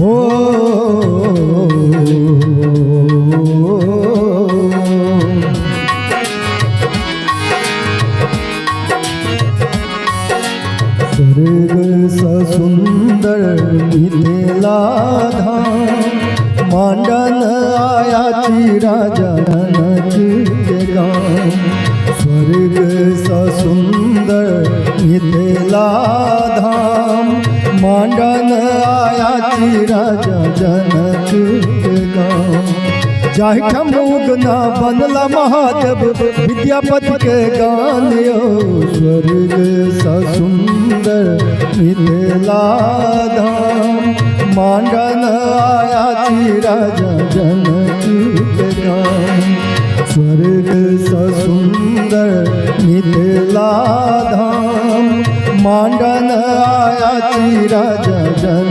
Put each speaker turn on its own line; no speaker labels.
हो स्वर्ग सा सुंदर मिथिला धाम, मांडन आया थी राजा जनक के गाँव। स्वर्ग सा सुंदर मिथिला धाम, मांडन आया थी राजा जनक के गाँव। जाहिठा मुगना बनला महादेव विद्यापति के गान यो। स्वर्ग सा सुंदर मिथिला धाम, मांडन आया थी राजा जनक के गाँव। स्वर्ग सा सुंदर मिथिला धाम, मांडन आया थी राजा जनक